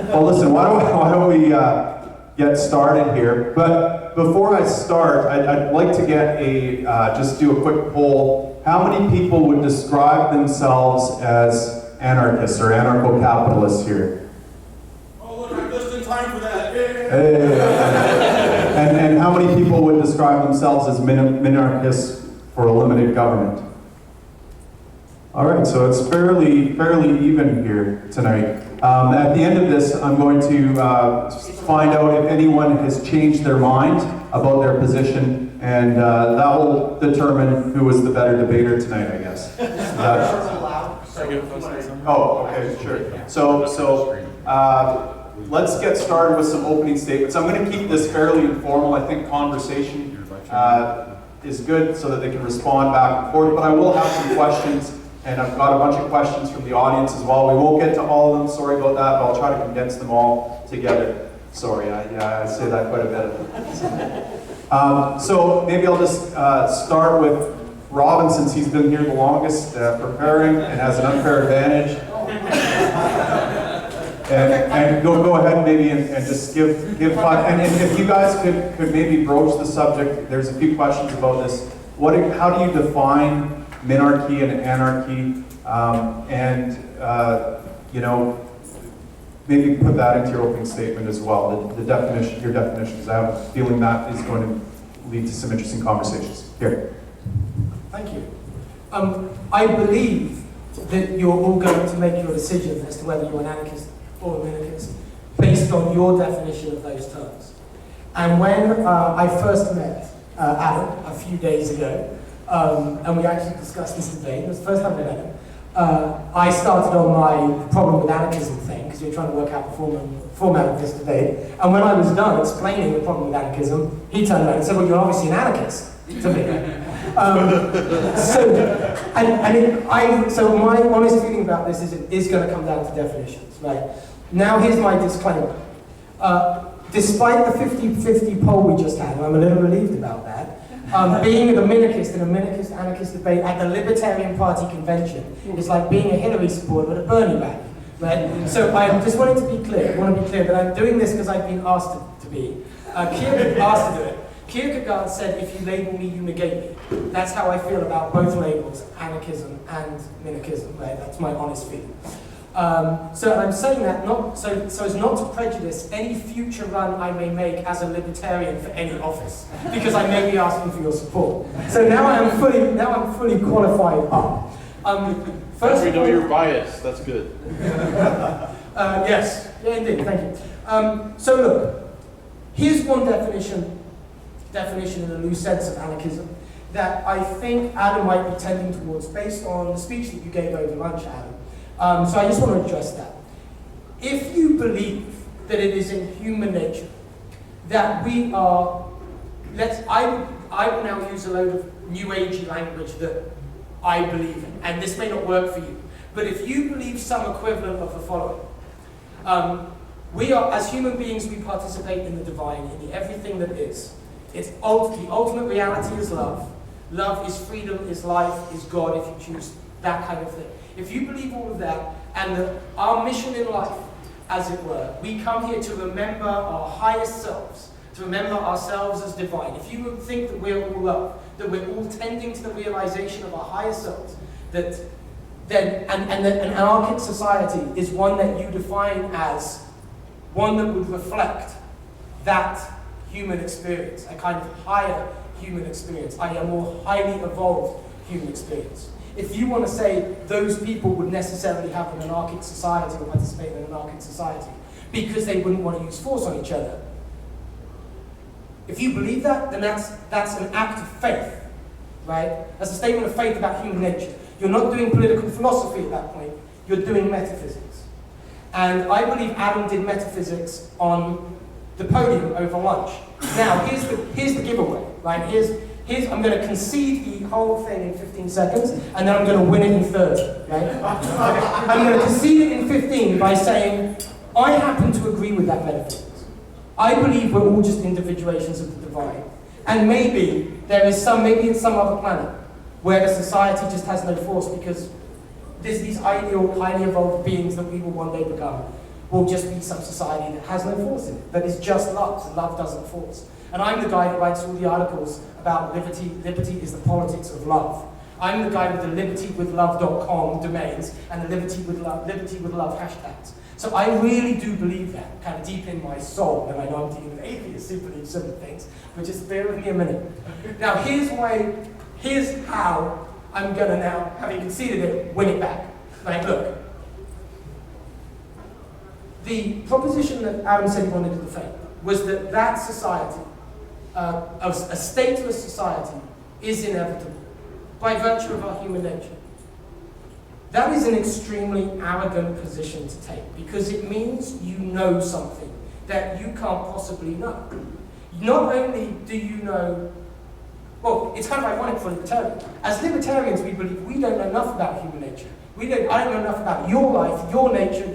Well, listen, why don't we get started here? But before I start, I'd like to get just do a quick poll. How many people would describe themselves as anarchists or anarcho-capitalists here? Oh, look, I'm just in time for that. Hey. And how many people would describe themselves as minarchists for a limited government? All right, so it's fairly even here tonight. At the end of this, I'm going to find out if anyone has changed their mind about their position, and that will determine who was the better debater tonight, I guess. Oh, okay, sure. So let's get started with some opening statements. I'm going to keep this fairly informal. I think conversation is good so that they can respond back and forth, but I will have some questions. And I've got a bunch of questions from the audience as well. We won't get to all of them, sorry about that, but I'll try to condense them all together. Sorry, I say that quite a bit. So maybe I'll just start with Robin, since he's been here the longest, preparing and has an unfair advantage. And go ahead maybe and just give five. And if you guys could maybe broach the subject, there's a few questions about this. How do you define Minarchy and Anarchy, maybe put that into your opening statement as well, the definition, your definition, because I have a feeling that is going to lead to some interesting conversations. Here. Thank you. I believe that you're all going to make your decision as to whether you're an anarchist or a minarchist based on your definition of those terms. And when I first met Adam a few days ago, and we actually discussed this debate. It was the first time I met him. I started on my problem with anarchism thing, because we were trying to work out the format of this debate. And when I was done explaining the problem with anarchism, he turned around and said, well, you're obviously an anarchist to me. So my honest feeling about this is it is going to come down to definitions, right? Now here's my disclaimer. Despite the 50-50 poll we just had, and I'm a little relieved about that, being a minarchist in a minarchist-anarchist debate at the Libertarian Party Convention is like being a Hillary supporter at a Bernie rally, right? So I just wanted to be clear, that I'm doing this because I've been asked to be. Kierkegaard asked to do it. Kierkegaard said, if you label me, you negate me. That's how I feel about both labels, anarchism and minarchism, right? That's my honest feeling. So I'm saying that so as not to prejudice any future run I may make as a libertarian for any office, because I may be asking for your support. So now I'm fully qualified up. First, we know you're biased. That's good. Yes, yeah, indeed. Thank you. So look, here's one definition in a loose sense of anarchism that I think Adam might be tending towards, based on the speech that you gave over lunch, Adam. So I just want to address that. If you believe that it is in human nature that we are, I will now use a load of new agey language that I believe in, and this may not work for you, but if you believe some equivalent of the following, we are, as human beings, we participate in the divine, in the everything that is. The ultimate reality is love. Love is freedom, is life, is God, if you choose that kind of thing. If you believe all of that, and that our mission in life, as it were, we come here to remember our highest selves, to remember ourselves as divine. If you think that we're all love, that we're all tending to the realization of our highest selves, that then an anarchic society is one that you define as one that would reflect that human experience, a kind of higher human experience, i.e. a more highly evolved human experience. If you want to say those people would necessarily have an anarchic society or participate in an anarchic society because they wouldn't want to use force on each other, if you believe that, then that's an act of faith, right? That's a statement of faith about human nature. You're not doing political philosophy at that point, you're doing metaphysics. And I believe Adam did metaphysics on the podium over lunch. Now, here's the giveaway, right? I'm going to concede the whole thing in 15 seconds, and then I'm going to win it in 30, right? I'm going to concede it in 15 by saying, I happen to agree with that metaphysics. I believe we're all just individuations of the divine. And maybe it's some other planet where the society just has no force because there's these ideal, highly evolved beings that we will one day become. will just be some society that has no force in it, that is just love, and love doesn't force. And I'm the guy that writes all the articles about liberty. Liberty is the politics of love. I'm the guy with the libertywithlove.com domains and the liberty with love hashtags. So I really do believe that, kind of deep in my soul, and I know I'm dealing with atheists who believe certain things, but just bear with me a minute. Now here's how I'm gonna now, having conceded it, win it back. Like, look, the proposition that Adam said he wanted to defend was that that society, a stateless society, is inevitable by virtue of our human nature. That is an extremely arrogant position to take because it means you know something that you can't possibly know. Not only do you know, well, it's kind of ironic for libertarians. As libertarians, we believe we don't know enough about human nature. I don't know enough about your life, your nature,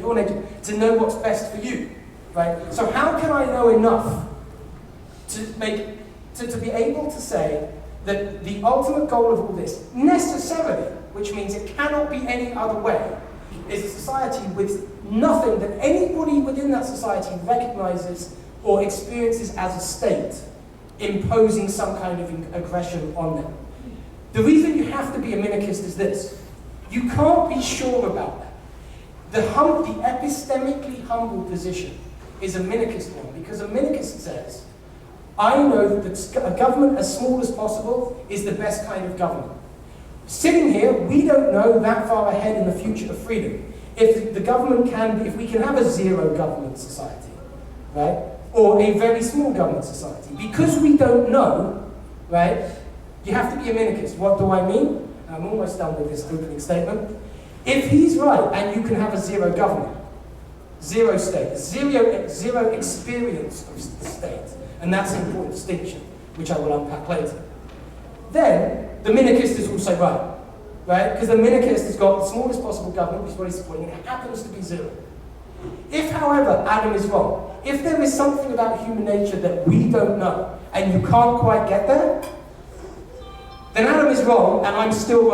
to know what's best for you, right? So how can I know enough to be able to say that the ultimate goal of all this, necessarily, which means it cannot be any other way, is a society with nothing that anybody within that society recognizes or experiences as a state, imposing some kind of aggression on them. The reason you have to be a minarchist is this. You can't be sure about that. The epistemically humble position is a minarchist one, because a minarchist says, I know that a government as small as possible is the best kind of government. Sitting here, we don't know that far ahead in the future of freedom. If we can have a zero government society, right? Or a very small government society. Because we don't know, right? You have to be a minarchist. What do I mean? I'm almost done with this opening statement. If he's right, and you can have a zero government, zero state, zero experience of the state, and that's an important distinction, which I will unpack later, then the minarchist is also right? Because the minarchist has got the smallest possible government, which is what he's supporting, and it happens to be zero. If, however, Adam is wrong, if there is something about human nature that we don't know, and you can't quite get there, then Adam is wrong, and I'm still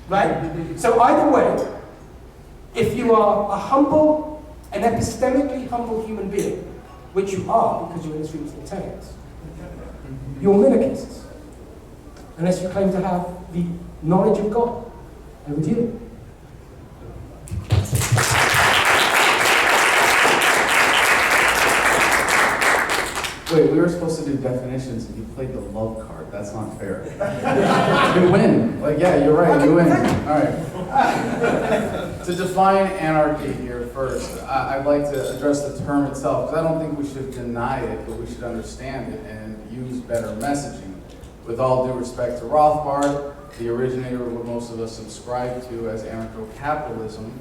right? So either way, if you are an epistemically humble human being, which you are because you're in this room as libertarians, you're minarchists. Unless you claim to have the knowledge of God. Over to you. Wait, we were supposed to do definitions and you played the love card. That's not fair. You win. Like, yeah, you're right, you win. All right. To define anarchy here first, I'd like to address the term itself, because I don't think we should deny it, but we should understand it and use better messaging. With all due respect to Rothbard, the originator of what most of us subscribe to as Anarcho-capitalism,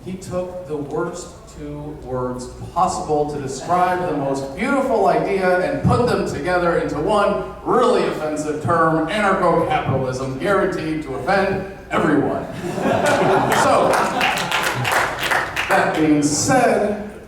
he took the worst two words possible to describe the most beautiful idea and put them together into one really offensive term, Anarcho-capitalism, guaranteed to offend everyone. So, that being said,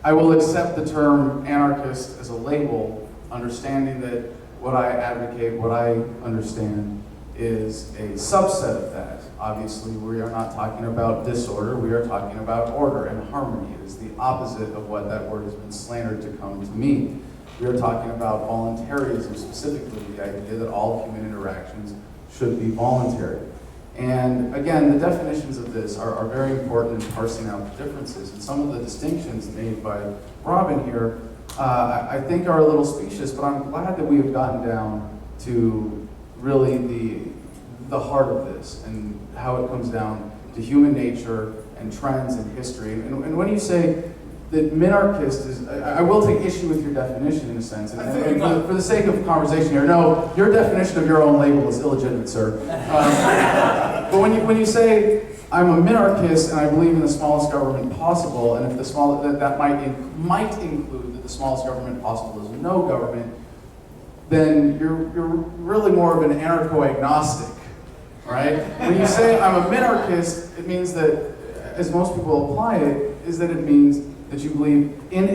I will accept the term anarchist as a label, understanding that what I advocate, what I understand, is a subset of that. Obviously, we are not talking about disorder, we are talking about order and harmony. It is the opposite of what that word has been slandered to come to mean. We are talking about voluntarism, specifically the idea that all human interactions should be voluntary. And again, the definitions of this are very important in parsing out the differences, and some of the distinctions made by Robin here I think are a little specious, but I'm glad that we have gotten down to really the heart of this and how it comes down to human nature and trends and history. And when you say that minarchist is, I will take issue with your definition in a sense, and for the sake of conversation here, no, your definition of your own label is illegitimate, sir. But when you say, I'm a minarchist and I believe in the smallest government possible, and if that might include that the smallest government possible is no government, then you're really more of an anarcho-agnostic, right? When you say I'm a minarchist, it means that, as most people apply it, is that it means that you believe in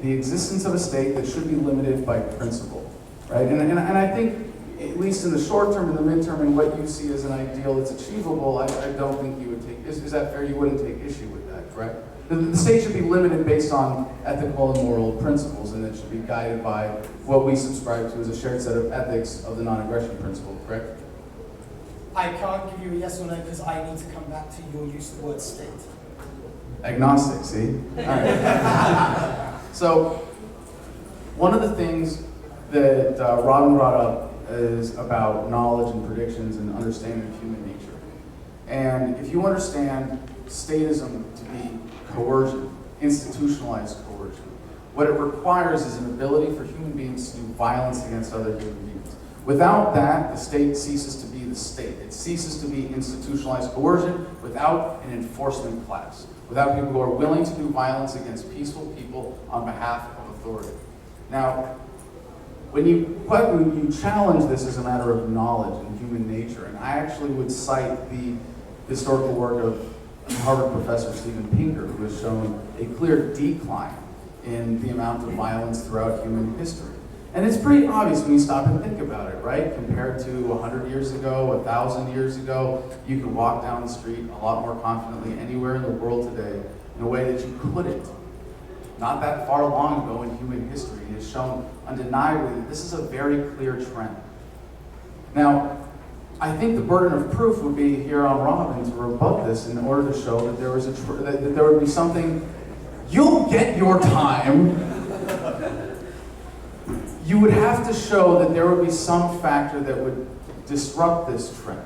the existence of a state that should be limited by principle, right? And I think, at least in the short term and the midterm, and what you see as an ideal that's achievable, I don't think you would take, is that fair? You wouldn't take issue with that, correct? The state should be limited based on ethical and moral principles, and it should be guided by what we subscribe to as a shared set of ethics of the non-aggression principle, correct? I can't give you a yes or no because I need to come back to your use of the word state. Agnostic, see? All right. So, one of the things that Robin brought up is about knowledge and predictions and understanding of human nature. And if you understand statism to be coercion, institutionalized coercion, what it requires is an ability for human beings to do violence against other human beings. Without that, the state ceases to be the state. It ceases to be institutionalized coercion without an enforcement class, without people who are willing to do violence against peaceful people on behalf of authority. Now, when you challenge this as a matter of knowledge and human nature, and I actually would cite the historical work of Harvard professor Steven Pinker, who has shown a clear decline in the amount of violence throughout human history. And it's pretty obvious when you stop and think about it, right? Compared to 100 years ago, 1,000 years ago, you could walk down the street a lot more confidently anywhere in the world today in a way that you couldn't. Not that far long ago in human history, it has shown undeniably that this is a very clear trend. Now, I think the burden of proof would be here on Robin to rebut this in order to show that there was that there would be something. You'll get your time. You would have to show that there would be some factor that would disrupt this trend.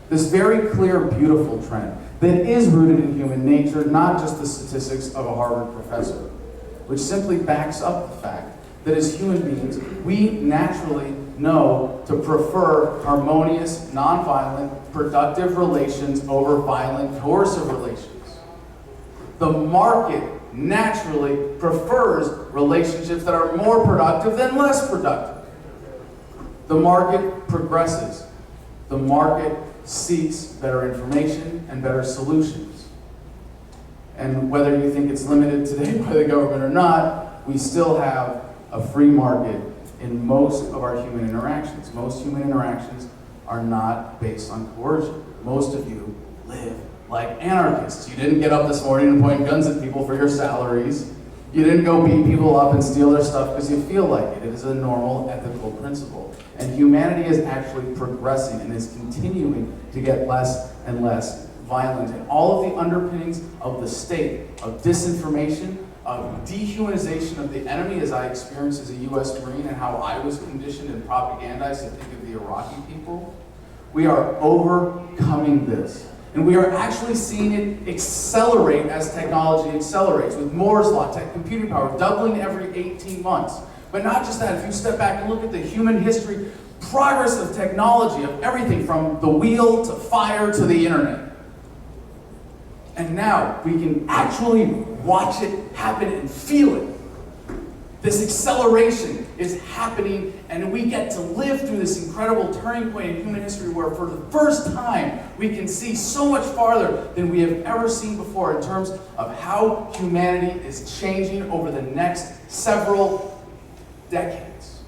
This very clear, beautiful trend that is rooted in human nature, not just the statistics of a Harvard professor, which simply backs up the fact that as human beings, we naturally know to prefer harmonious, nonviolent, productive relations over violent, coercive relations. The market naturally prefers relationships that are more productive than less productive. The market progresses. The market seeks better information and better solutions. And whether you think it's limited today by the government or not, we still have a free market in most of our human interactions. Most human interactions are not based on coercion. Most of you live like anarchists. You didn't get up this morning and point guns at people for your salaries. You didn't go beat people up and steal their stuff because you feel like it. It is a normal ethical principle. And humanity is actually progressing and is continuing to get less and less violent. And all of the underpinnings of the state, of disinformation, of dehumanization of the enemy, as I experienced as a U.S. Marine and how I was conditioned and propagandized to think of the Iraqi people, we are overcoming this. And we are actually seeing it accelerate as technology accelerates, with Moore's law, computing power doubling every 18 months. But not just that, if you step back and look at the human history, progress of technology, of everything from the wheel to fire to the internet. And now we can actually watch it happen and feel it. This acceleration is happening, and we get to live through this incredible turning point in human history where for the first time we can see so much farther than we have ever seen before in terms of how humanity is changing over the next several decades.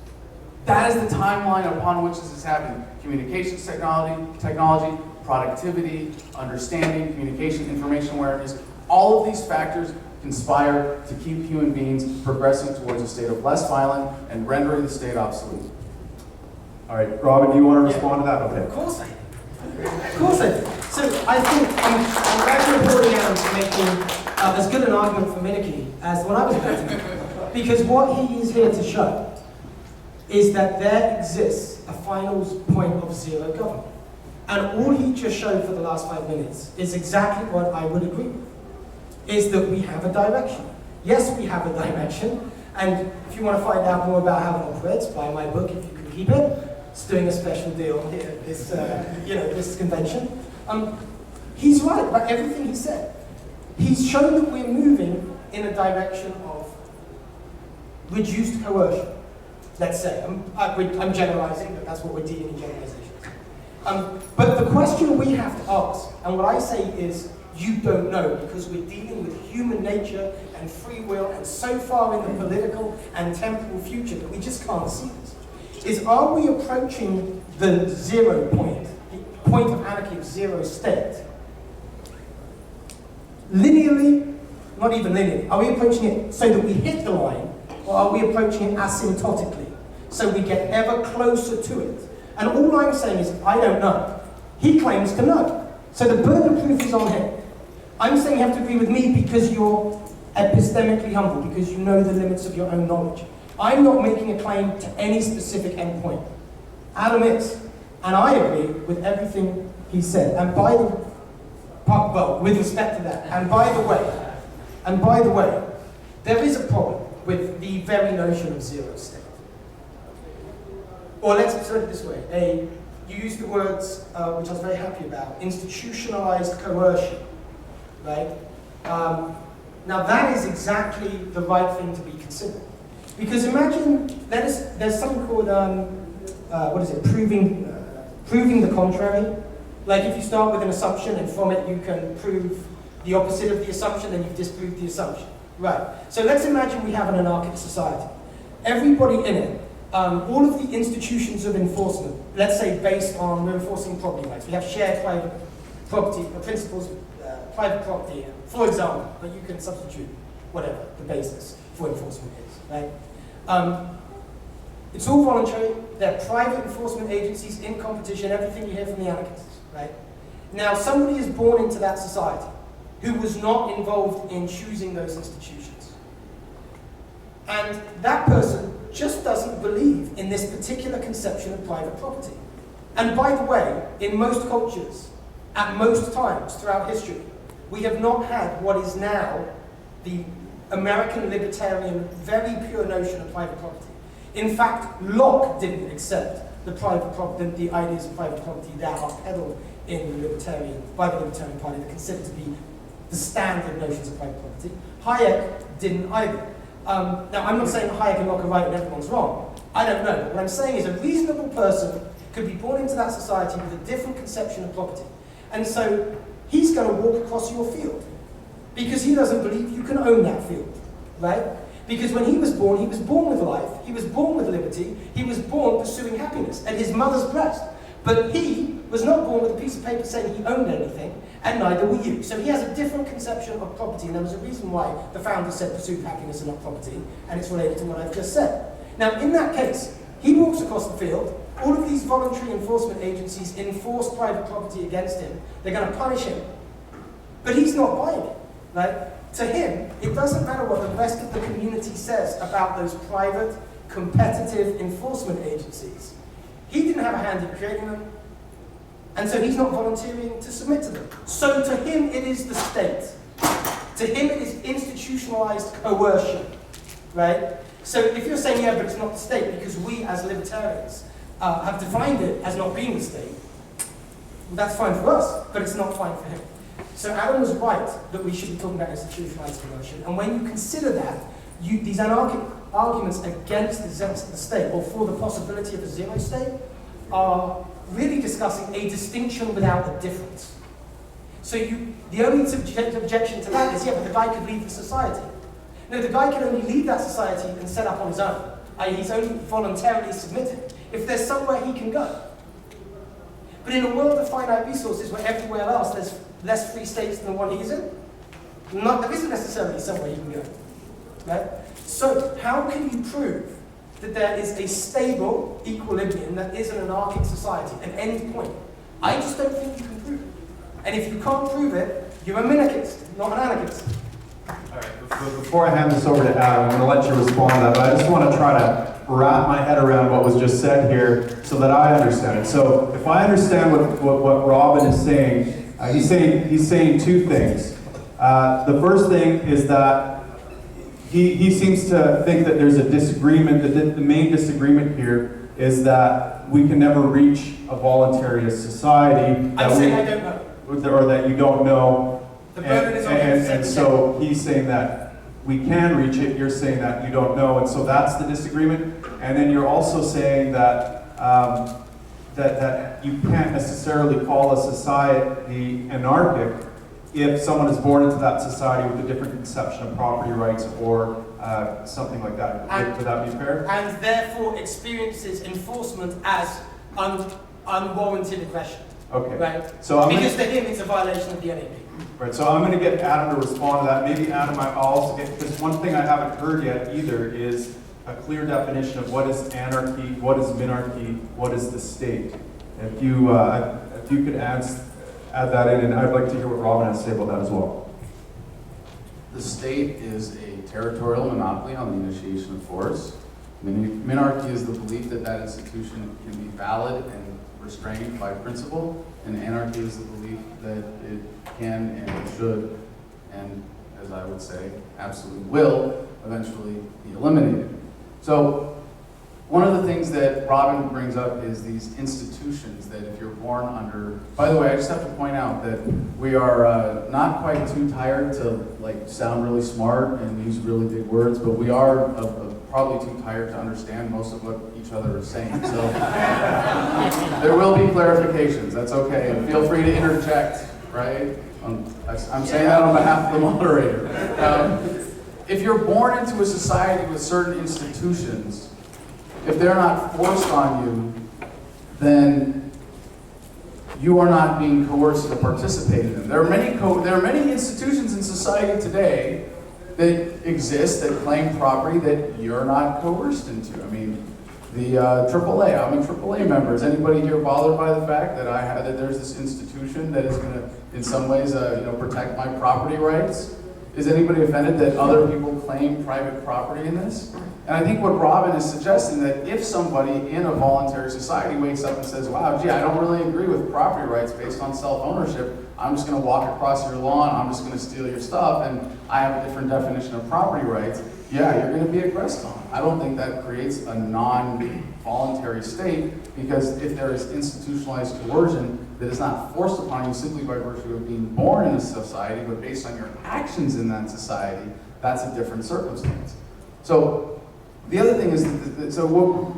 That is the timeline upon which this is happening. Communications technology, productivity, understanding, communication, information awareness, all of these factors conspire to keep human beings progressing towards a state of less violence and rendering the state obsolete. All right, Robin, do you want to respond to that? Okay. Of course I do. Of course I do. So I think I'm glad you're pointing out and making as good an argument for Minarchy as what I was going to do. Because what he is here to show is that there exists a final point of zero government. And all he just showed for the last 5 minutes is exactly what I would agree with. Is that we have a direction. Yes, we have a direction, and if you want to find out more about how it operates, buy my book if you can keep it. It's doing a special deal here at this, this convention. He's right about everything he said. He's shown that we're moving in a direction of reduced coercion. Let's say I'm generalizing, but that's what we're dealing in generalizations. But the question we have to ask, and what I say is, you don't know, because we're dealing with human nature and free will and so far in the political and temporal future that we just can't see this. Is, are we approaching the 0 point, the point of anarchy of zero state, linearly, not even linearly? Are we approaching it so that we hit the line, or are we approaching it asymptotically, so we get ever closer to it? And all I'm saying is, I don't know. He claims to know. So the burden of proof is on him. I'm saying you have to agree with me because you're epistemically humble, because you know the limits of your own knowledge. I'm not making a claim to any specific endpoint. Adam is. And I agree with everything he said. And with respect to that, and by the way, there is a problem with the very notion of zero state. Or let's put it this way, you used the words, which I was very happy about, institutionalized coercion, right? Now that is exactly the right thing to be considered. Because imagine, there's something called, proving the contrary. Like if you start with an assumption and from it you can prove the opposite of the assumption, then you've disproved the assumption. Right, so let's imagine we have an anarchic society. Everybody in it, all of the institutions of enforcement, let's say based on, we're enforcing property rights. We have shared private property, principles, private property, for example, but you can substitute whatever the basis for enforcement is, right? It's all voluntary. They're private enforcement agencies in competition, everything you hear from the anarchists, right? Now, somebody is born into that society who was not involved in choosing those institutions. And that person just doesn't believe in this particular conception of private property. And by the way, in most cultures, at most times throughout history, we have not had what is now the American libertarian, very pure notion of private property. In fact, Locke didn't accept the ideas of private property that are peddled by the Libertarian Party, that are considered to be the standard notions of private property. Hayek didn't either. Now, I'm not saying Hayek and Locke are right and everyone's wrong. I don't know. What I'm saying is a reasonable person could be born into that society with a different conception of property. And so he's going to walk across your field because he doesn't believe you can own that field, right? Because when he was born with life, he was born with liberty, he was born pursuing happiness at his mother's breast. But he was not born with a piece of paper saying he owned anything, and neither were you. So he has a different conception of property, and there was a reason why the founder said pursue happiness and not property, and it's related to what I've just said. Now, in that case, he walks across the field, all of these voluntary enforcement agencies enforce private property against him, they're going to punish him. But he's not buying it, right? To him, it doesn't matter what the rest of the community says about those private, competitive enforcement agencies. He didn't have a hand in creating them, and so he's not volunteering to submit to them. So to him, it is the state. To him, it is institutionalized coercion, right? So if you're saying, yeah, but it's not the state, because we as libertarians have defined it as not being the state, well, that's fine for us, but it's not fine for him. So Adam was right that we should be talking about institutionalized coercion, and when you consider that, these anarchic arguments against the state, or for the possibility of a zero state, are really discussing a distinction without a difference. So the only subjective objection to that is, yeah, but the guy could leave the society. No, the guy can only leave that society and set up on his own. I.e., he's only voluntarily submitted if there's somewhere he can go. But in a world of finite resources where everywhere else there's less free states than the one he's in, there isn't necessarily somewhere you can go. Right? So how can you prove that there is a stable equilibrium that is an anarchic society, an end point? I just don't think you can prove it. And if you can't prove it, you're a minarchist, not an anarchist. All right, before I hand this over to Adam, I'm going to let you respond to that, but I just want to try to wrap my head around what was just said here so that I understand it. So if I understand what Robin is saying, he's saying two things. The first thing is that he seems to think that there's a disagreement, that the main disagreement here is that we can never reach a voluntarist society. I'm saying I don't know. Or that you don't know. The burden is on him. And so he's saying that we can reach it, you're saying that you don't know, and so that's the disagreement. And then you're also saying that that you can't necessarily call a society anarchic if someone is born into that society with a different conception of property rights or something like that. Would that be fair? And therefore experiences enforcement as unwarranted aggression. Okay. Right? So I'm Because gonna, to him, it's a violation of the NAP. right, so I'm going to get Adam to respond to that. Maybe Adam, I'll also get, because one thing I haven't heard yet either is a clear definition of what is anarchy, what is minarchy, what is the state. If you could add that in, and I'd like to hear what Robin has to say about that as well. The state is a territorial monopoly on the initiation of force. Minarchy is the belief that that institution can be valid and restrained by principle, and anarchy is the belief that it can and it should, and as I would say, absolutely will eventually be eliminated. So one of the things that Robin brings up is these institutions that if you're born under, by the way, I just have to point out that we are not quite too tired to like sound really smart and use really big words, but we are probably too tired to understand most of what each other is saying. So there will be clarifications, that's okay, and feel free to interject, right? I'm saying that on behalf of the moderator. If you're born into a society with certain institutions, if they're not forced on you, then you are not being coerced to participate in them. There are many institutions in society today that exist that claim property that you're not coerced into. I mean, the AAA. I'm a AAA member. Is anybody here bothered by the fact that that there's this institution that is going to, in some ways, protect my property rights? Is anybody offended that other people claim private property in this? And I think what Robin is suggesting that if somebody in a voluntary society wakes up and says, wow, gee, I don't really agree with property rights based on self-ownership, I'm just going to walk across your lawn, I'm just going to steal your stuff, and I have a different definition of property rights, yeah, you're going to be aggressed on. I don't think that creates a non-voluntary state, because if there is institutionalized coercion that is not forced upon you simply by virtue of being born in a society, but based on your actions in that society, that's a different circumstance. So the other thing is,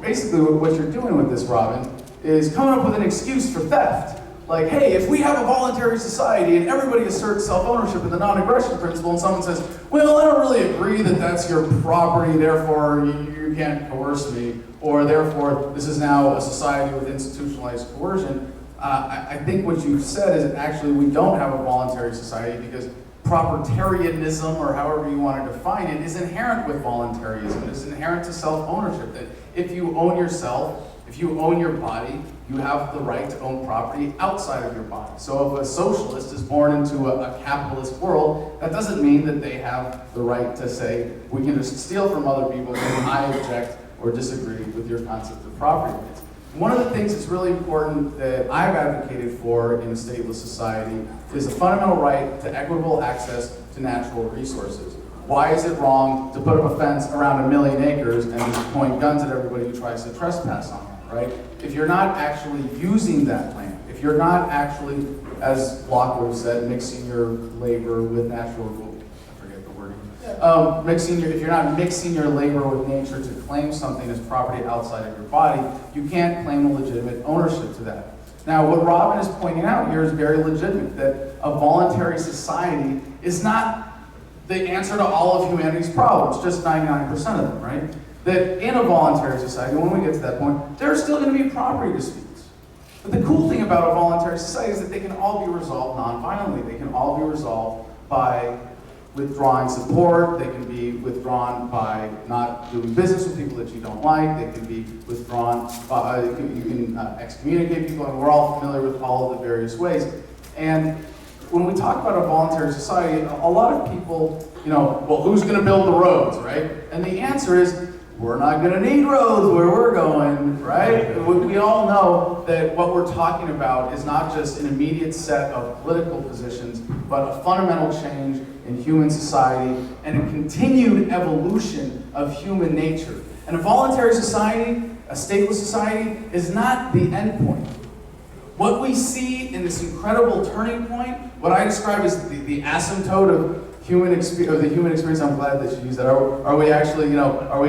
basically what you're doing with this, Robin, is coming up with an excuse for theft. Like, hey, if we have a voluntary society and everybody asserts self-ownership and the non-aggression principle, and someone says, well, I don't really agree that that's your property, therefore you can't coerce me, or therefore this is now a society with institutionalized coercion, I think what you've said is actually we don't have a voluntary society because propertarianism, or however you want to define it, is inherent with voluntarism. It's inherent to self-ownership, that if you own yourself, if you own your body, you have the right to own property outside of your body. So if a socialist is born into a capitalist world, that doesn't mean that they have the right to say, we can just steal from other people when I object or disagree with your concept of property rights. One of the things that's really important that I've advocated for in a stateless society is a fundamental right to equitable access to natural resources. Why is it wrong to put up a fence around 1 million acres and just point guns at everybody who tries to trespass on it, right? If you're not actually using that land, if you're not actually, as Locke would have said, mixing your labor with natural, I forget the wording, if you're not mixing your labor with nature to claim something as property outside of your body, you can't claim a legitimate ownership to that. Now, what Robin is pointing out here is very legitimate, that a voluntary society is not the answer to all of humanity's problems, just 99% of them, right? That in a voluntary society, when we get to that point, there are still going to be property disputes. But the cool thing about a voluntary society is that they can all be resolved non-violently. They can all be resolved by withdrawing support. They can be withdrawn by not doing business with people that you don't like. They can be withdrawn by, you can excommunicate people, and we're all familiar with all of the various ways. And when we talk about a voluntary society, a lot of people, well, who's going to build the roads, right? And the answer is, we're not going to need roads where we're going, right? We all know that what we're talking about is not just an immediate set of political positions, but a fundamental change in human society and a continued evolution of human nature. And a voluntary society, a stateless society, is not the end point. What we see in this incredible turning point, what I describe as the asymptote of the human experience. I'm glad that you used that. Are we actually, are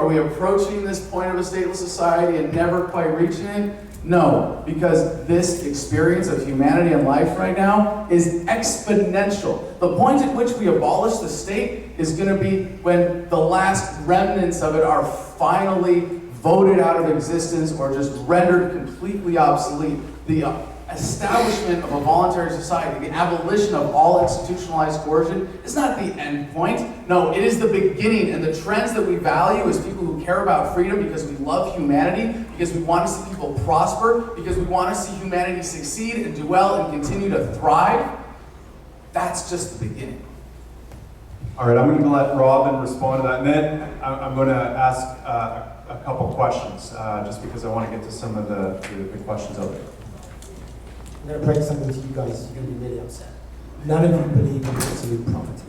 we approaching this point of a stateless society and never quite reaching it? No, because this experience of humanity and life right now is exponential. The point at which we abolish the state is going to be when the last remnants of it are finally voted out of existence or just rendered completely obsolete. the establishment of a voluntary society, the abolition of all institutionalized coercion, is not the end point. No, it is the beginning, and the trends that we value as people who care about freedom because we love humanity, because we want to see people prosper, because we want to see humanity succeed and do well and continue to thrive, that's just the beginning. All right, I'm going to let Robin respond to that, and then I'm going to ask a couple questions, just because I want to get to some of the questions out there. I'm going to break something to you guys, you're going to be really upset. None of you believe in absolute property.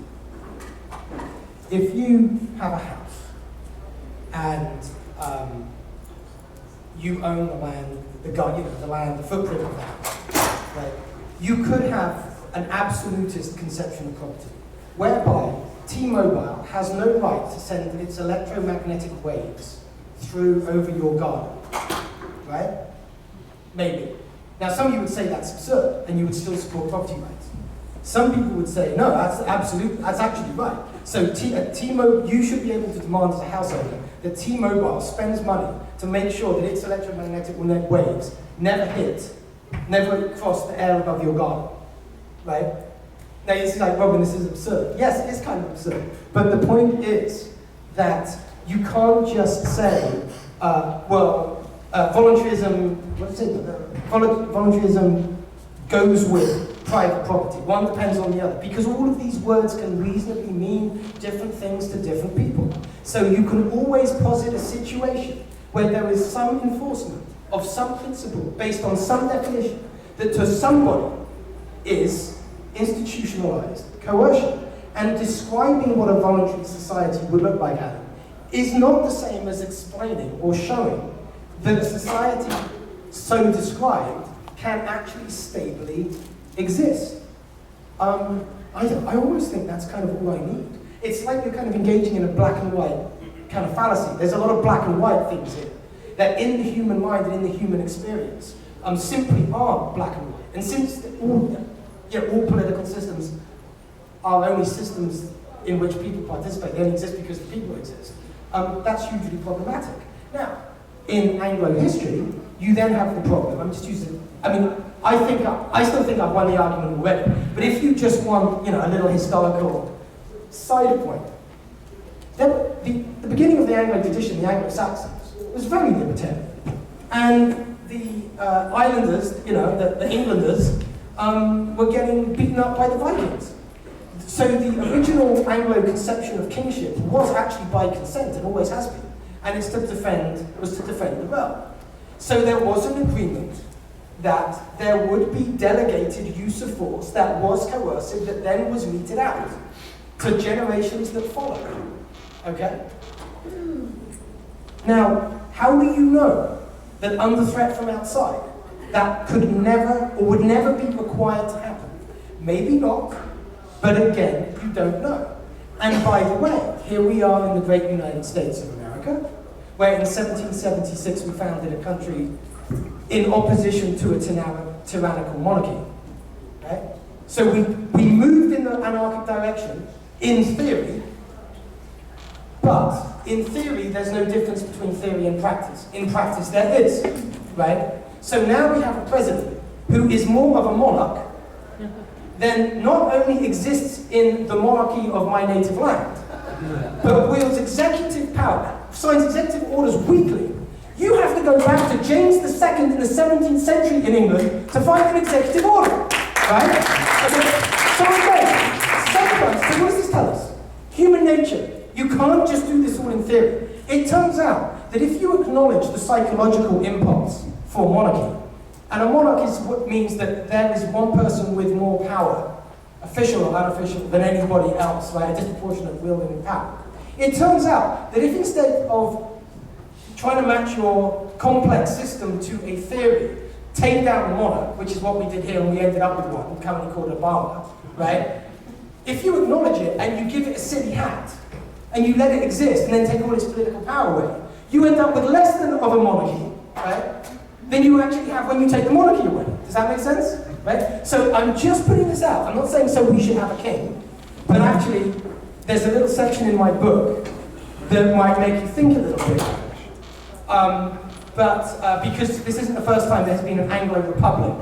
If you have a house and you own the land, the land, the footprint of the house, right? You could have an absolutist conception of property, whereby T-Mobile has no right to send its electromagnetic waves through over your garden, right? Maybe. Now, some of you would say that's absurd, and you would still support property rights. Some people would say, no, that's actually right. So T-Mobile, you should be able to demand as a house owner that T-Mobile spends money to make sure that its electromagnetic waves never cross the air above your garden, right? Now, it's like, Robin, this is absurd. Yes, it is kind of absurd. But the point is that you can't just say, voluntarism, voluntarism goes with private property. One depends on the other, because all of these words can reasonably mean different things to different people. So you can always posit a situation where there is some enforcement of some principle based on some definition that to somebody is institutionalized coercion. And describing what a voluntary society would look like, Adam, is not the same as explaining or showing that a society so described can actually stably exist. I almost think that's kind of all I need. It's like you're kind of engaging in a black and white kind of fallacy. There's a lot of black and white things here that in the human mind and in the human experience simply are black and white. And since all political systems are only systems in which people participate, they only exist because the people exist, that's hugely problematic. Now, in Anglo history, you then have the problem. I'm just using, I still think I've won the argument already, but if you just want, a little historical side point, the beginning of the Anglo tradition, the Anglo-Saxons, was very libertarian. And the islanders, the Englanders, were getting beaten up by the Vikings. So the original Anglo conception of kingship was actually by consent, and always has been. And it's to defend the realm. So there was an agreement that there would be delegated use of force that was coercive, that then was meted out to generations that followed. Okay? Now, how do you know that under threat from outside, that could never or would never be required to happen? Maybe not, but again, you don't know. And by the way, here we are in the great United States of America, where in 1776 we founded a country in opposition to a tyrannical monarchy. Right? So we moved in the anarchic direction, in theory, but in theory there's no difference between theory and practice. In practice there is, right? So now we have a president who is more of a monarch than not only exists in the monarchy of my native land, but wields executive power, signs executive orders weekly. You have to go back to James II in the 17th century in England to find an executive order, right? So what does this tell us? Human nature. You can't just do this all in theory. It turns out that if you acknowledge the psychological impulse for monarchy, and a monarch is what means that there is one person with more power, official or unofficial, than anybody else, right? A disproportionate wielding of power. It turns out that if instead of trying to match your complex system to a theory, take down the monarch, which is what we did here, and we ended up with one, currently called Obama, right? If you acknowledge it and you give it a silly hat, and you let it exist, and then take all its political power away, you end up with less than of a monarchy, right? Than you actually have when you take the monarchy away. Does that make sense? Right? So I'm just putting this out. I'm not saying so we should have a king, but actually, there's a little section in my book that might make you think a little bit. but because this isn't the first time there's been an Anglo-Republic,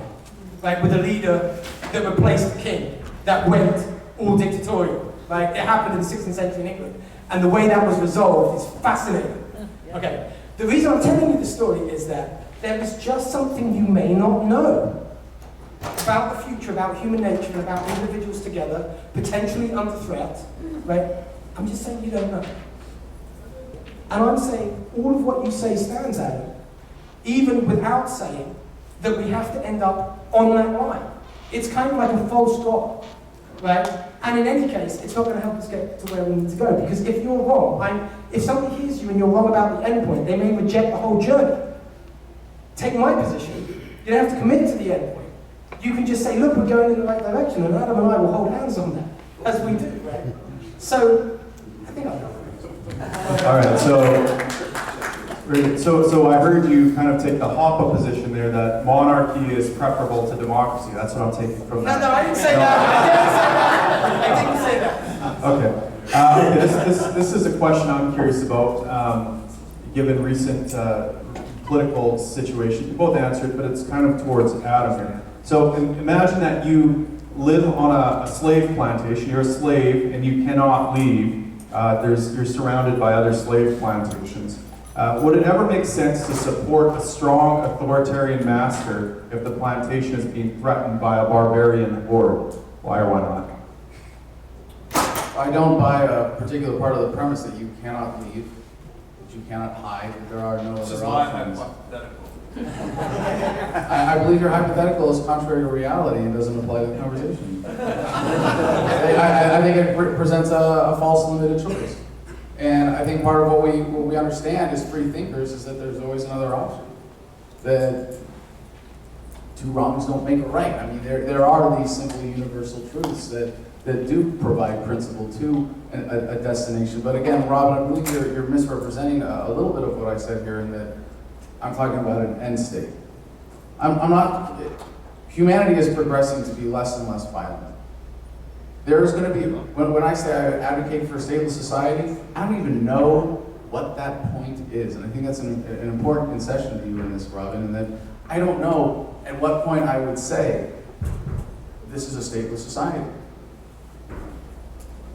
right, with a leader that replaced the king, that went all dictatorial. Right? It happened in the 16th century in England, and the way that was resolved is fascinating. Okay, the reason I'm telling you the story is that there is just something you may not know about the future, about human nature, and about individuals together, potentially under threat, right? I'm just saying you don't know. And I'm saying all of what you say stands, Adam, even without saying that we have to end up on that line. It's kind of like a false drop, right? And in any case, it's not going to help us get to where we need to go, because if you're wrong, if somebody hears you and you're wrong about the end point, they may reject the whole journey. Take my position, you don't have to commit to the end point. You can just say, look, we're going in the right direction, and Adam and I will hold hands on that, as we do, right? So, I think I'll go. All right, so I heard you kind of take the Hoppe position there that monarchy is preferable to democracy. That's what I'm taking from that. No, I didn't say that. I didn't say that. Okay. This is a question I'm curious about, given recent political situation. You both answered, but it's kind of towards Adam here. So imagine that you live on a slave plantation. You're a slave and you cannot leave. You're surrounded by other slave plantations. Would it ever make sense to support a strong authoritarian master if the plantation is being threatened by a barbarian horde? Why or why not? I don't buy a particular part of the premise that you cannot leave, that you cannot hide, that there are no other options. I believe your hypothetical is contrary to reality and doesn't apply to the conversation. I think it presents a false limited choice. And I think part of what we understand as free thinkers is that there's always another option. That two wrongs don't make a right. I mean, there are these simple universal truths that do provide principle to a destination. But again, Robin, I believe you're misrepresenting a little bit of what I said here in that I'm talking about an end state. I'm not, humanity is progressing to be less and less violent. There's going to be, when I say I advocate for a stateless society, I don't even know what that point is. And I think that's an important concession to you in this, Robin, and that I don't know at what point I would say this is a stateless society.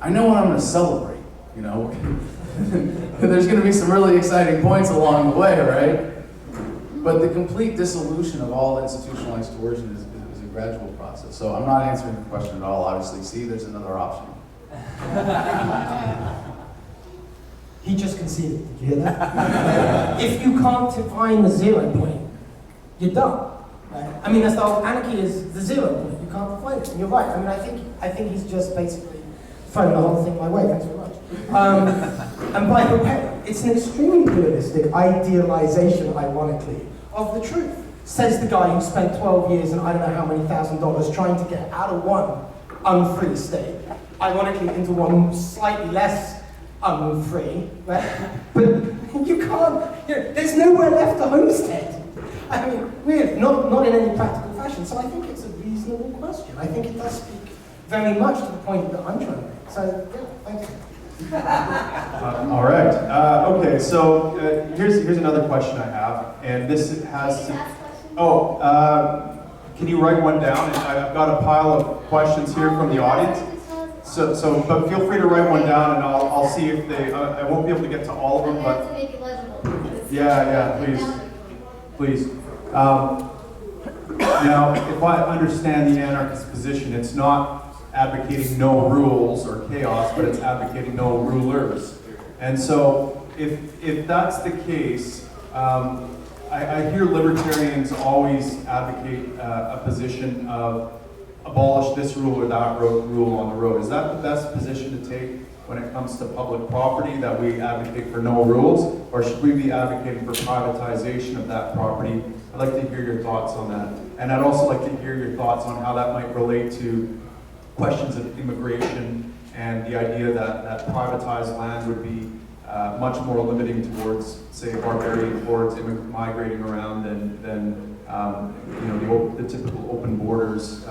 I know what I'm going to celebrate, you know. There's going to be some really exciting points along the way, right? But the complete dissolution of all institutionalized coercion is a gradual process. So I'm not answering the question at all, obviously. See, there's another option. He just conceded. Did you hear that? If you can't define the 0 point, you're done. Right? I mean, that's the whole anarchy is the 0 point. You can't define it. And you're right. I mean, I think he's just basically throwing the whole thing my way. Thanks very much. And by the way, it's an extremely pluralistic idealization, ironically, of the truth. Says the guy who spent 12 years and I don't know how many $1,000s trying to get out of one unfree state, ironically into one slightly less unfree, right? But you can't, there's nowhere left to homestead. I mean, really, not in any practical fashion. So I think it's a reasonable question. I think it does speak very much to the point that I'm trying to make. So, yeah, thank you. All right. Okay. So here's another question I have, and this has to. Oh, can you write one down? I've got a pile of questions here from the audience. So, but feel free to write one down, and I'll see if they. I won't be able to get to all of them, but. Yeah, please. Now, if I understand the anarchist position, it's not advocating no rules or chaos, but it's advocating no rulers. And so, if that's the case, I hear libertarians always advocate a position of abolish this rule or that rule on the road. Is that the best position to take when it comes to public property, that we advocate for no rules, or should we be advocating for privatization of that property? I'd like to hear your thoughts on that. And I'd also like to hear your thoughts on how that might relate to questions of immigration and the idea that privatized land would be much more limiting towards, say, barbarian hordes migrating around than the typical open borders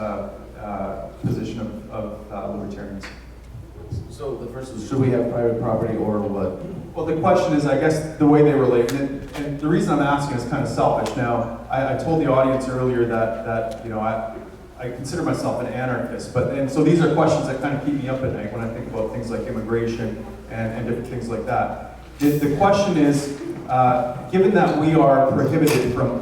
position of libertarians. So the first is, should we have private property or what? Well, the question is, I guess, the way they relate, and the reason I'm asking is kind of selfish. Now, I told the audience earlier that you know, I consider myself an anarchist, and so these are questions that kind of keep me up at night when I think about things like immigration and different things like that. The question is, given that we are prohibited from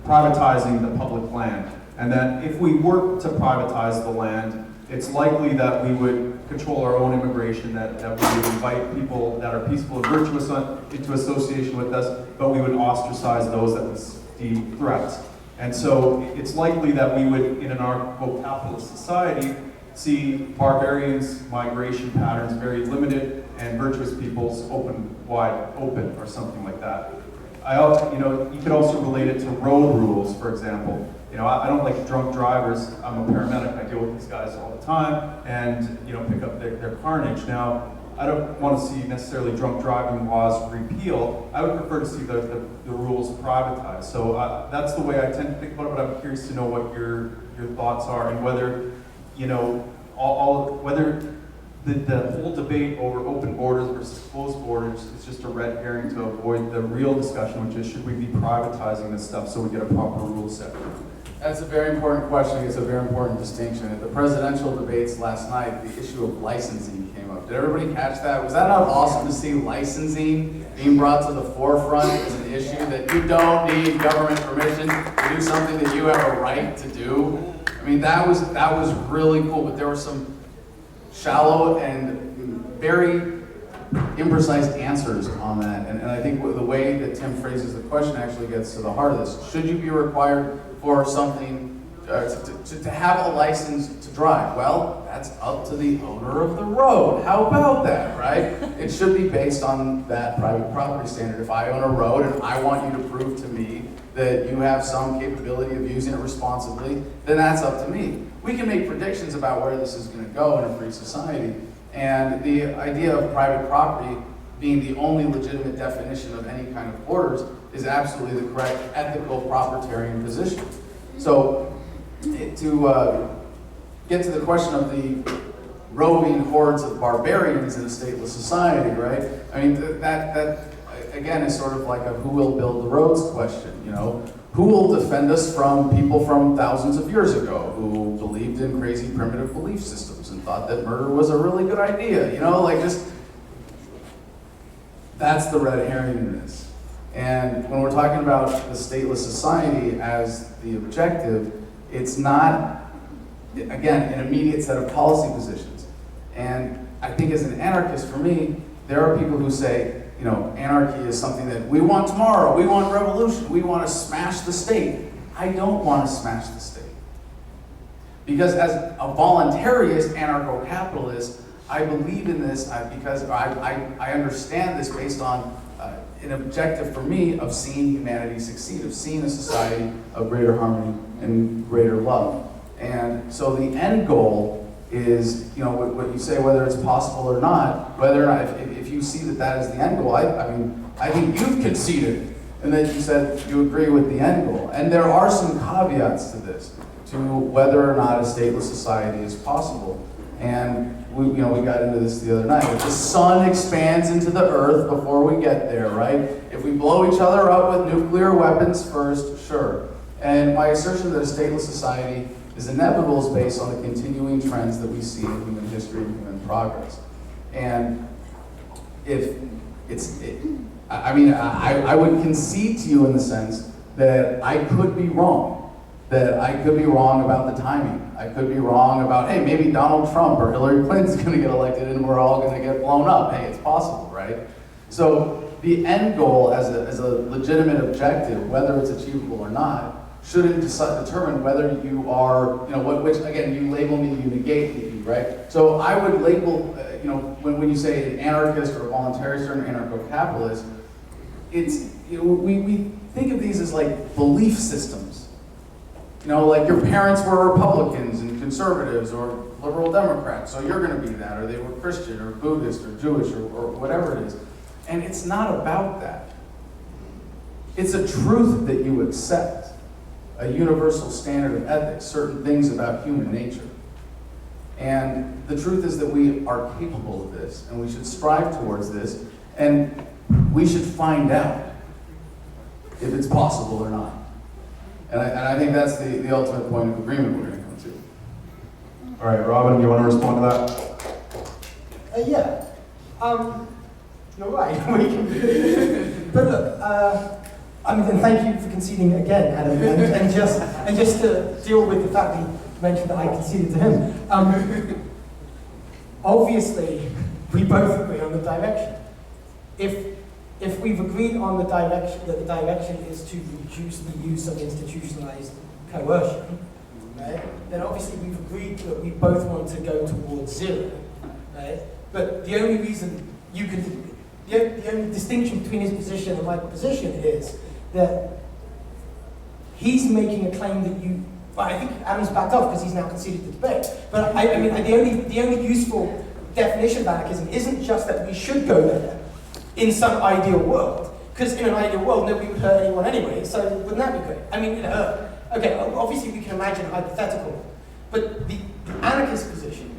privatizing the public land, and that if we were to privatize the land, it's likely that we would control our own immigration, that we would invite people that are peaceful and virtuous into association with us, but we would ostracize those that would deem threats. And so it's likely that we would, in an anarcho-capitalist society, see barbarians' migration patterns very limited and virtuous people's wide open, or something like that. You could also relate it to road rules, for example. You know, I don't like drunk drivers. I'm a paramedic. I deal with these guys all the time, and you know, pick up their carnage. Now, I don't want to see necessarily drunk driving laws repealed. I would prefer to see the rules privatized. So that's the way I tend to think about it. But I'm curious to know what your thoughts are, and whether, you know, whether the whole debate over open borders versus closed borders is just a red herring to avoid the real discussion, which is, should we be privatizing this stuff so we get a proper rule set? That's a very important question. It's a very important distinction. At the presidential debates last night, the issue of licensing came up. Did everybody catch that? Was that not awesome to see licensing being brought to the forefront as an issue, that you don't need government permission to do something that you have a right to do? I mean, that was really cool, but there were some shallow and very imprecise answers on that. And I think the way that Tim phrases the question actually gets to the heart of this. Should you be required for something, to have a license to drive? Well, that's up to the owner of the road. How about that, right? It should be based on that private property standard. If I own a road and I want you to prove to me that you have some capability of using it responsibly, then that's up to me. We can make predictions about where this is going to go in a free society, and the idea of private property being the only legitimate definition of any kind of borders is absolutely the correct ethical propertarian position. So to get to the question of the roving hordes of barbarians in a stateless society, right? I mean, that again is sort of like a who will build the roads question, you know? Who will defend us from people from thousands of years ago who believed in crazy primitive belief systems and thought that murder was a really good idea, you know? Like, just, that's the red herring in this. And when we're talking about the stateless society as the objective, it's not, again, an immediate set of policy positions. And I think as an anarchist, for me, there are people who say, you know, anarchy is something that we want tomorrow, we want revolution, we want to smash the state. I don't want to smash the state. Because as a voluntarist anarcho-capitalist, I believe in this because I understand this based on an objective for me of seeing humanity succeed, of seeing a society of greater harmony and greater love. And so the end goal is, you know, what you say, whether it's possible or not, whether or not, if you see that is the end goal, I think you've conceded, and that you said you agree with the end goal. And there are some caveats to this, to whether or not a stateless society is possible. And we got into this the other night. If the sun expands into the earth before we get there, right? If we blow each other up with nuclear weapons first, sure. And my assertion that a stateless society is inevitable is based on the continuing trends that we see in human history and human progress. And I would concede to you in the sense that I could be wrong. That I could be wrong about the timing. I could be wrong about, hey, maybe Donald Trump or Hillary Clinton's going to get elected and we're all going to get blown up. Hey, it's possible, right? So the end goal as a legitimate objective, whether it's achievable or not, shouldn't determine whether you are, which again, you label me, you negate me, right? So I would label, when you say an anarchist or a voluntarist or an anarcho-capitalist, we think of these as like belief systems. Like your parents were Republicans and conservatives or liberal Democrats, so you're going to be that, or they were Christian or Buddhist or Jewish or whatever it is. And it's not about that. It's a truth that you accept, a universal standard of ethics, certain things about human nature. And the truth is that we are capable of this, and we should strive towards this, and we should find out if it's possible or not. And I think that's the ultimate point of agreement we're going to come to. All right, Robin, do you want to respond to that? Yeah. You're right. We can. But look, I mean, and thank you for conceding again, Adam, and just to deal with the fact that you mentioned that I conceded to him. Obviously, we both agree on the direction. If we've agreed on the direction, that the direction is to reduce the use of institutionalized coercion, right, then obviously we've agreed that we both want to go towards zero, right? But the only reason you can, the only distinction between his position and my position is that he's making a claim that you, well, I think Adam's backed off because he's now conceded the debate. But I mean, the only useful definition of anarchism isn't just that we should go there in some ideal world, because in an ideal world, nobody would hurt anyone anyway, so wouldn't that be great? I mean, you know, okay, obviously we can imagine a hypothetical, but the anarchist position,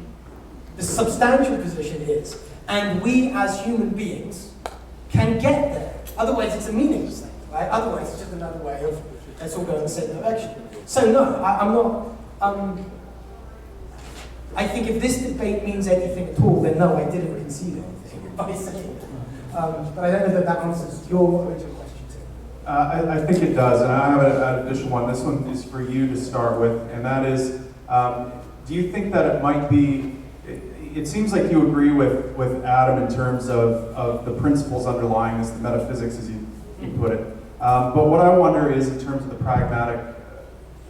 the substantial position is, and we as human beings can get there. Otherwise, it's a meaningless thing, right? Otherwise, it's just another way of, let's all go in the same direction. So no, I'm not, I think if this debate means anything at all, then no, I didn't concede anything by saying it. But I don't know that that answers your original question too. I think it does, and I have an additional one. This one is for you to start with, and that is, do you think that it might be, it seems like you agree with Adam in terms of the principles underlying this, the metaphysics as you put it. But what I wonder is in terms of the pragmatic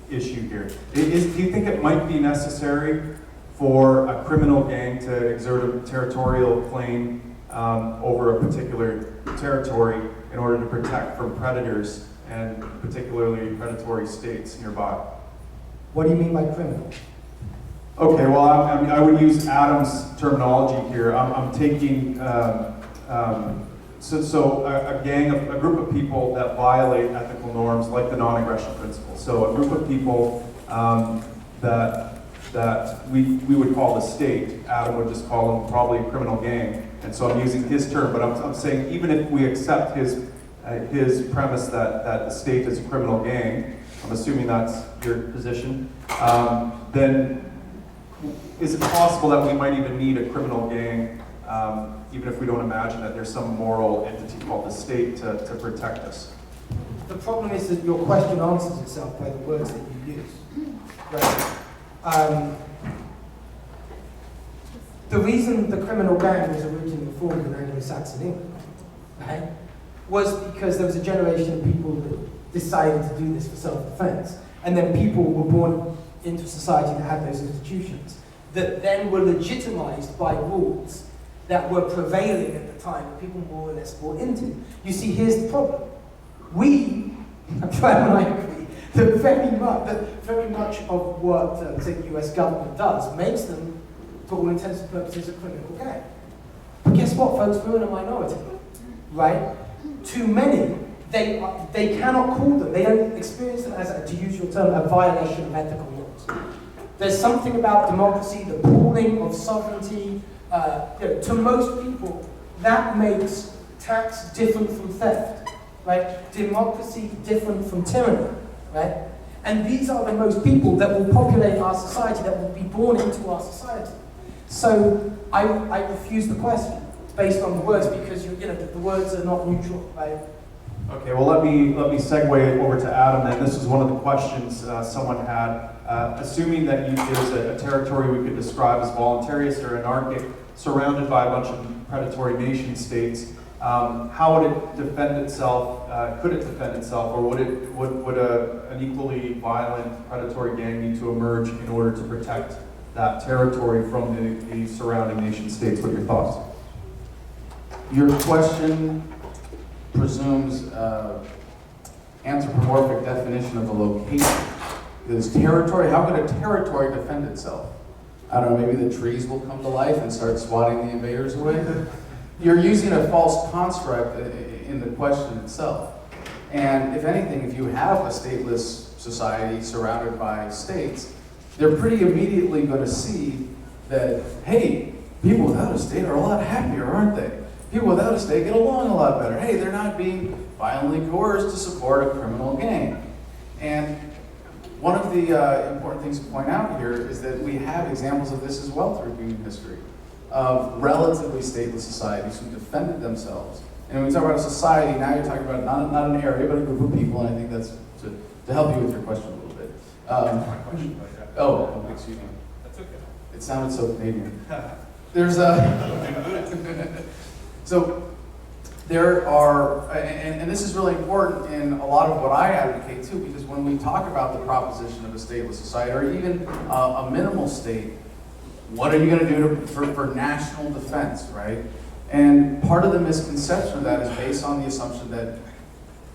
issue here. Do you think it might be necessary for a criminal gang to exert a territorial claim over a particular territory in order to protect from predators, and particularly predatory states nearby? What do you mean by criminal? Okay, well, I mean, I would use Adam's terminology here. I'm taking, so a gang, a group of people that violate ethical norms like the non-aggression principle. So a group of people that we would call the state. Adam would just call them probably a criminal gang. And so I'm using his term, but I'm saying even if we accept his premise that the state is a criminal gang, I'm assuming that's your position, then is it possible that we might even need a criminal gang, even if we don't imagine that there's some moral entity called the state to protect us? The problem is that your question answers itself by the words that you use. Right? The reason the criminal gang was originally formed in Anglo-Saxon England, right, was because there was a generation of people that decided to do this for self-defense. And then people were born into a society that had those institutions that then were legitimized by rules that were prevailing at the time that people more or less bought into. You see, here's the problem. I'm trying to agree, that very much of what the US government does makes them, for all intents and purposes, a criminal gang. But guess what, folks? We're in a minority, right? Too many, they cannot call them, they don't experience them as, to use your term, a violation of ethical norms. There's something about democracy, the pooling of sovereignty, to most people, that makes tax different from theft, right? Democracy different from tyranny, right? And these are the most people that will populate our society, that will be born into our society. So I refuse the question based on the words, because the words are not neutral, right? Okay, well let me segue over to Adam then. This was one of the questions someone had. Assuming that there's a territory we could describe as voluntarist or anarchic, surrounded by a bunch of predatory nation states, how would it defend itself? Could it defend itself, or would an equally violent predatory gang need to emerge in order to protect that territory from the surrounding nation states? What are your thoughts? Your question presumes anthropomorphic definition of a location. This territory, how could a territory defend itself? I don't know, maybe the trees will come to life and start swatting the invaders away? You're using a false construct in the question itself. And if anything, if you have a stateless society surrounded by states, they're pretty immediately going to see that, hey, people without a state are a lot happier, aren't they? People without a state get along a lot better. Hey, they're not being violently coerced to support a criminal gang. And one of the important things to point out here is that we have examples of this as well through human history, of relatively stateless societies who defended themselves. And when we talk about a society, now you're talking about not an area, but a group of people, and I think that's to help you with your question a little bit. Oh, excuse me. That's okay. It sounded so Canadian. There's so there are, and this is really important in a lot of what I advocate too, because when we talk about the proposition of a stateless society, or even a minimal state, what are you going to do for national defense, right? And part of the misconception of that is based on the assumption that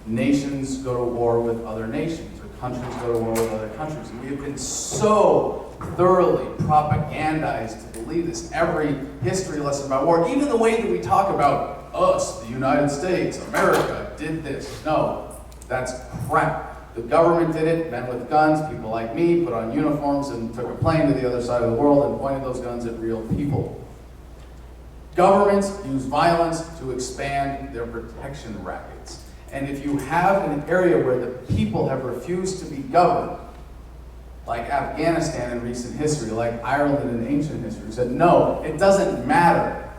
nations go to war with other nations, or countries go to war with other countries. And we have been so thoroughly propagandized to believe this. Every history lesson about war, even the way that we talk about us, the United States, America, did this. No, that's crap. The government did it, men with guns, people like me, put on uniforms and took a plane to the other side of the world and pointed those guns at real people. Governments use violence to expand their protection rackets. And if you have an area where the people have refused to be governed, like Afghanistan in recent history, like Ireland in ancient history, said, no, it doesn't matter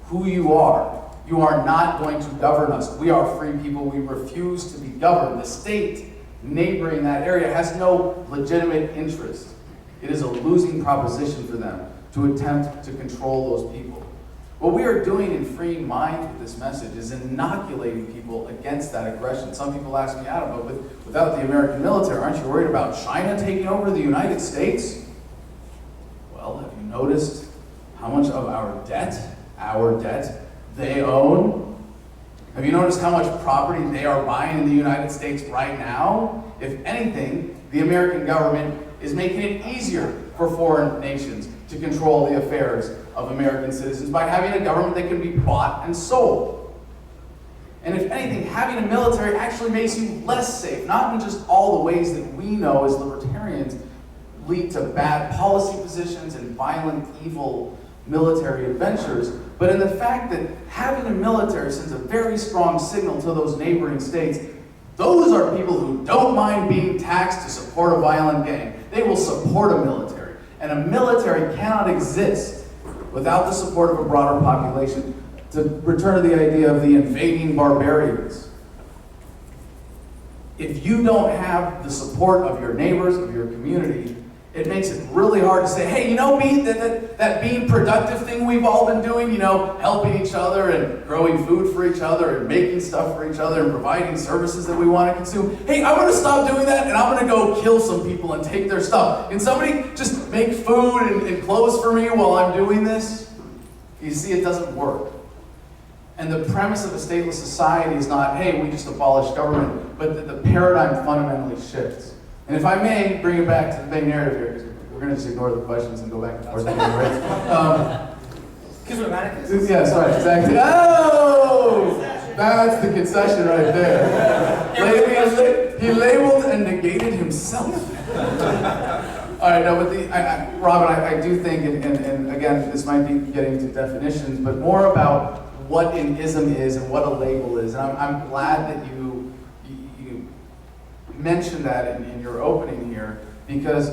who you are. You are not going to govern us. We are free people. We refuse to be governed. The state neighboring that area has no legitimate interest. It is a losing proposition for them to attempt to control those people. What we are doing in freeing minds with this message is inoculating people against that aggression. Some people ask me, Adam, but without the American military, aren't you worried about China taking over the United States? Well, have you noticed how much of our debt they own? Have you noticed how much property they are buying in the United States right now? If anything, the American government is making it easier for foreign nations to control the affairs of American citizens by having a government that can be bought and sold. And if anything, having a military actually makes you less safe, not in just all the ways that we know as libertarians lead to bad policy positions and violent, evil military adventures, but in the fact that having a military sends a very strong signal to those neighboring states. Those are people who don't mind being taxed to support a violent gang. They will support a military. And a military cannot exist without the support of a broader population. To return to the idea of the invading barbarians. If you don't have the support of your neighbors, of your community, it makes it really hard to say, hey, you know, that being productive thing we've all been doing, you know, helping each other and growing food for each other and making stuff for each other and providing services that we want to consume. Hey, I'm going to stop doing that and I'm going to go kill some people and take their stuff. Can somebody just make food and clothes for me while I'm doing this? You see, it doesn't work. And the premise of a stateless society is not, hey, we just abolish government, but that the paradigm fundamentally shifts. And if I may bring it back to the main narrative here, because we're going to just ignore the questions and go back and forth. Because we're anarchists. Yeah, sorry, exactly. Oh! That's the concession right there. He labeled and negated himself. All right, no, but Robin, I do think, and again, this might be getting to definitions, but more about what an ism is and what a label is. And I'm glad that you mentioned that in your opening here, because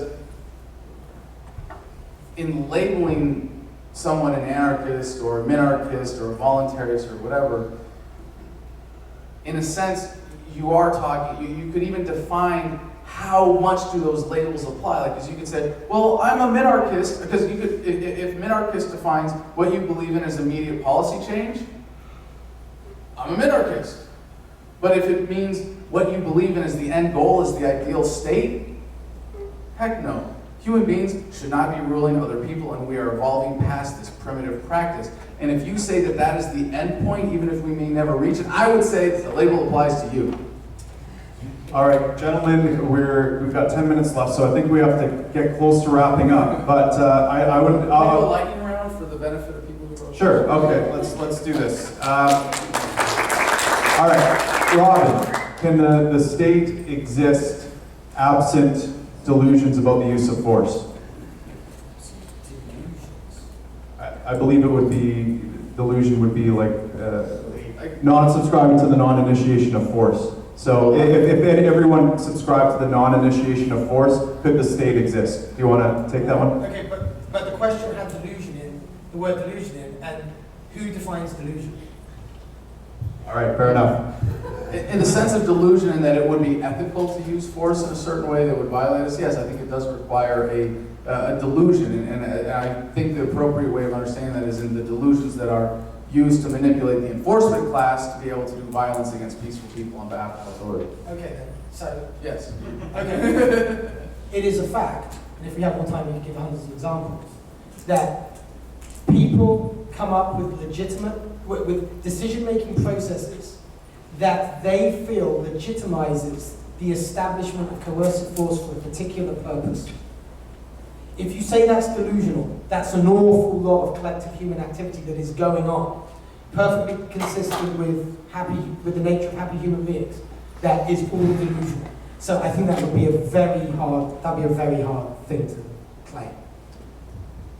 in labeling someone an anarchist or a minarchist or a voluntarist or whatever, in a sense, you are talking, you could even define how much do those labels apply. Like, because you could say, well, I'm a minarchist, because you could, if minarchist defines what you believe in as immediate policy change, I'm a minarchist. But if it means what you believe in as the end goal, is the ideal state, heck no. Human beings should not be ruling other people, and we are evolving past this primitive practice. And if you say that that is the end point, even if we may never reach it, I would say that the label applies to you. All right, gentlemen, we've got 10 minutes left, so I think we have to get close to wrapping up. But I would. Can we do a lightning round for the benefit of people who are. Sure. Okay. Let's do this. All right, Robin, can the state exist absent delusions about the use of force? I believe it would be, delusion would be like non-subscribing to the non-initiation of force. So if everyone subscribed to the non-initiation of force, could the state exist? Do you want to take that one? Okay, but the question had delusion in, the word delusion in, and who defines delusion? All right, fair enough. In the sense of delusion, in that it would be ethical to use force in a certain way that would violate us, yes, I think it does require a delusion, and I think the appropriate way of understanding that is in the delusions that are used to manipulate the enforcement class to be able to do violence against peaceful people on behalf of authority. Okay then, so, Yes. okay. It is a fact, and if we have more time we can give hundreds of examples, that people come up with with decision-making processes that they feel legitimizes the establishment of coercive force for a particular purpose. If you say that's delusional, that's an awful lot of collective human activity that is going on, perfectly consistent with the nature of happy human beings, that is all delusional. So I think that would be a very hard thing to claim.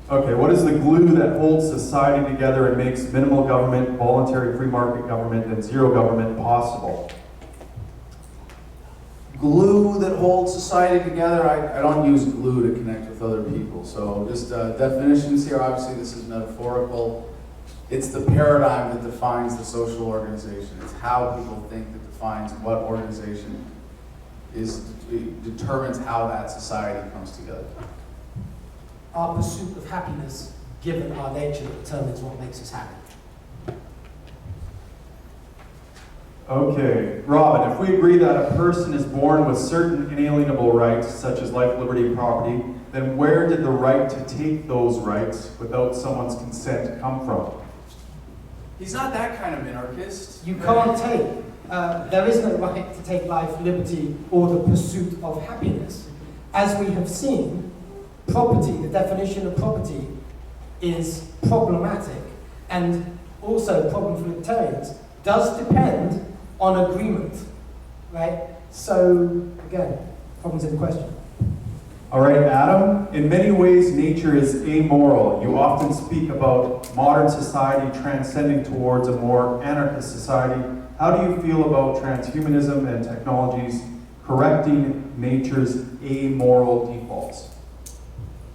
Okay, what is the glue that holds society together and makes minimal government, voluntary free market government, and zero government possible? Glue that holds society together, I don't use glue to connect with other people. So just definitions here, obviously this is metaphorical. It's the paradigm that defines the social organization. It's how people think that defines what organization determines how that society comes together. Our pursuit of happiness, given our nature, determines what makes us happy. Okay, Robin, if we agree that a person is born with certain inalienable rights, such as life, liberty, and property, then where did the right to take those rights without someone's consent come from? He's not that kind of minarchist. You can't take, there is no right to take life, liberty, or the pursuit of happiness. As we have seen, property, the definition of property, is problematic, and also a problem for libertarians, does depend on agreement, right? So, again, problems in question. All right, Adam, in many ways nature is amoral. You often speak about modern society transcending towards a more anarchist society. How do you feel about transhumanism and technologies correcting nature's amoral defaults?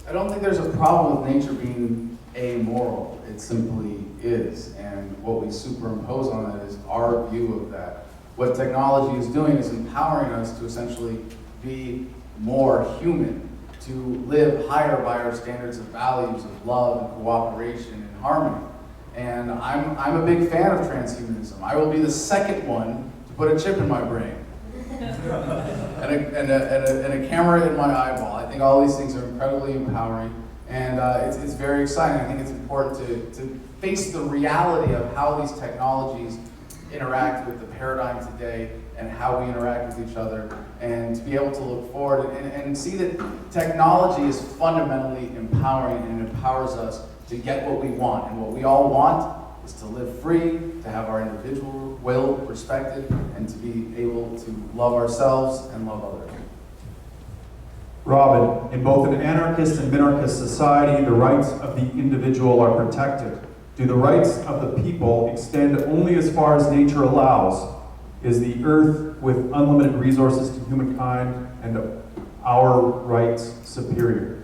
I don't think there's a problem with nature being amoral. It simply is. And what we superimpose on that is our view of that. What technology is doing is empowering us to essentially be more human, to live higher by our standards of values of love and cooperation and harmony. And I'm a big fan of transhumanism. I will be the second one to put a chip in my brain. and a camera in my eyeball. I think all these things are incredibly empowering, and it's very exciting. I think it's important to face the reality of how these technologies interact with the paradigm today and how we interact with each other, and to be able to look forward and see that technology is fundamentally empowering, and it empowers us to get what we want. And what we all want is to live free, to have our individual will respected, and to be able to love ourselves and love others. Robin, in both an anarchist and minarchist society, the rights of the individual are protected. Do the rights of the people extend only as far as nature allows? Is the earth with unlimited resources to humankind and our rights superior?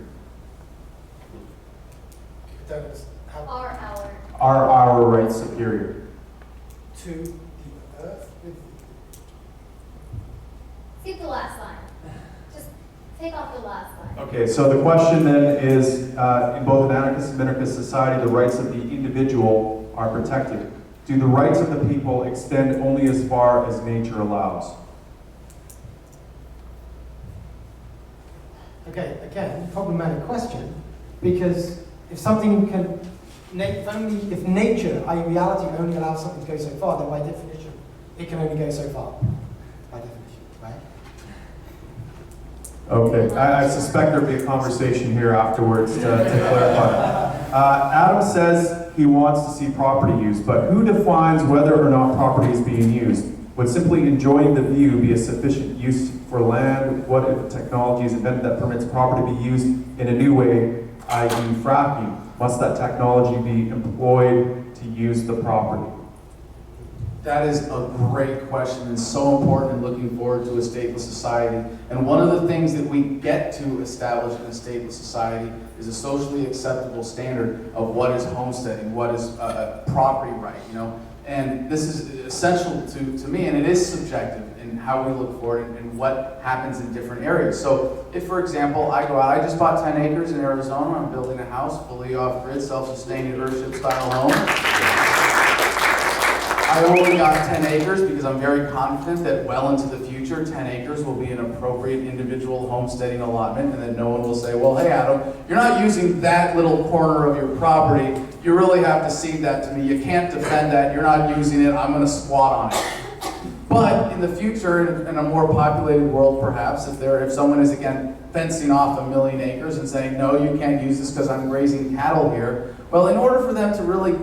Are our rights superior? To the earth? Skip the last line. Just take off the last line. Okay, so the question then is, in both an anarchist and minarchist society, the rights of the individual are protected. Do the rights of the people extend only as far as nature allows? Okay, again, problematic question, because if something can, if nature, i.e. reality, only allows something to go so far, then by definition, it can only go so far. By definition, right? Okay, I suspect there'll be a conversation here afterwards to clarify. Adam says he wants to see property use, but who defines whether or not property is being used? Would simply enjoying the view be a sufficient use for land? What if technology is invented that permits property to be used in a new way, i.e. fracking? Must that technology be employed to use the property? That is a great question and so important in looking forward to a stateless society. And one of the things that we get to establish in a stateless society is a socially acceptable standard of what is homesteading, what is property right, you know. And this is essential to me, and it is subjective in how we look for it and what happens in different areas. So if, for example, I go out, I just bought 10 acres in Arizona, I'm building a house, fully off-grid, self-sustaining, Earthship style home. I only got 10 acres because I'm very confident that well into the future, 10 acres will be an appropriate individual homesteading allotment, and that no one will say, well, hey, Adam, you're not using that little corner of your property. You really have to cede that to me. You can't defend that. You're not using it. I'm going to squat on it. But in the future, in a more populated world, perhaps, if someone is, again, fencing off 1 million acres and saying, no, you can't use this because I'm grazing cattle here, well, in order for them to really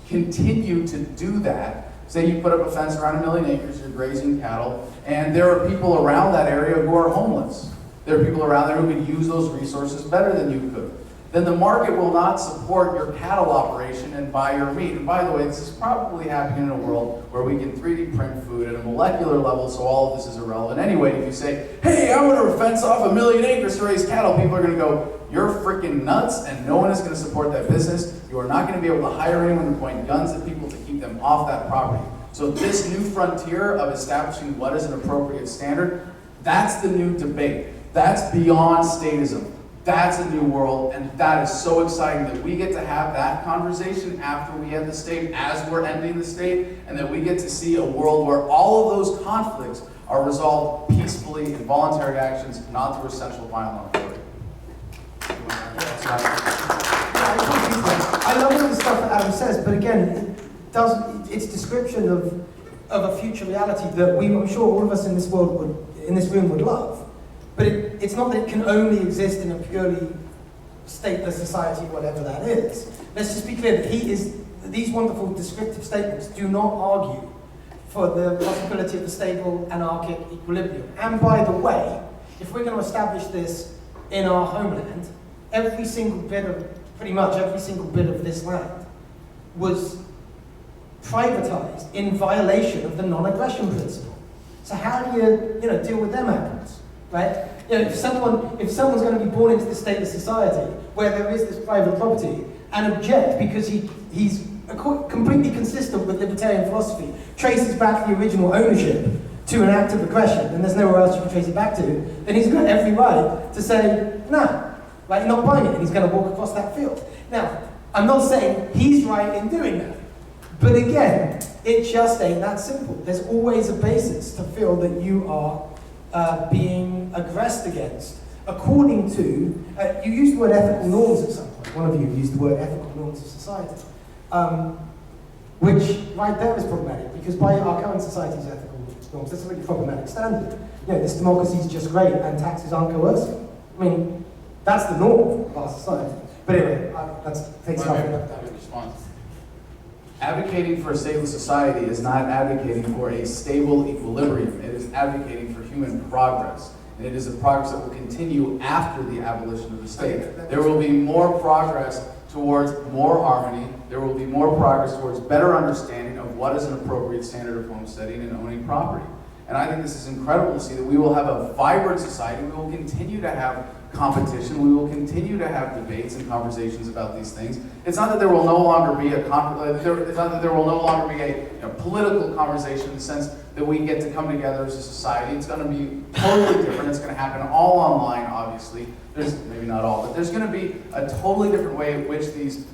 continue to do that, say you put up a fence around 1 million acres, you're grazing cattle, and there are people around that area who are homeless. There are people around there who could use those resources better than you could. Then the market will not support your cattle operation and buy your meat. And by the way, this is probably happening in a world where we can 3D print food at a molecular level, so all of this is irrelevant. Anyway, if you say, hey, I'm going to fence off 1 million acres to raise cattle, people are going to go, you're freaking nuts, and no one is going to support that business. You are not going to be able to hire anyone to point guns at people to keep them off that property. So this new frontier of establishing what is an appropriate standard, that's the new debate. That's beyond statism. That's a new world, and that is so exciting that we get to have that conversation after we end the state, as we're ending the state, and that we get to see a world where all of those conflicts are resolved peacefully in voluntary actions, not through essential violent authority. I love all the stuff that Adam says, but again, its description of a future reality that I'm sure all of us in this room would love. But it's not that it can only exist in a purely stateless society, whatever that is. Let's just be clear that these wonderful descriptive statements do not argue for the possibility of a stable anarchic equilibrium. And by the way, if we're going to establish this in our homeland, pretty much every single bit of this land was privatized in violation of the non-aggression principle. So how do you deal with them apples? Right? If someone's going to be born into this stateless society where there is this private property and object because he's completely consistent with libertarian philosophy, traces back the original ownership to an act of aggression, and there's nowhere else you can trace it back to, then he's got every right to say, nah, right, you're not buying it, and he's going to walk across that field. Now, I'm not saying he's right in doing that, but again, it just ain't that simple. There's always a basis to feel that you are being aggressed against, according to, you used the word ethical norms at some point. One of you used the word ethical norms of society, which right there is problematic, because by our current society's ethical norms, that's a really problematic standard. This democracy is just great and taxes aren't coercive. I mean, that's the norm of our society. But anyway, that's takes off in that response. Advocating for a stable society is not advocating for a stable equilibrium. It is advocating for human progress. And it is a progress that will continue after the abolition of the state. There will be more progress towards more harmony. There will be more progress towards better understanding of what is an appropriate standard of homesteading and owning property. And I think this is incredible to see that we will have a vibrant society. We will continue to have competition. We will continue to have debates and conversations about these things. It's not that there will no longer be a political conversation in the sense that we get to come together as a society. It's going to be totally different. It's going to happen all online, obviously. There's maybe not all, but there's going to be a totally different way in which these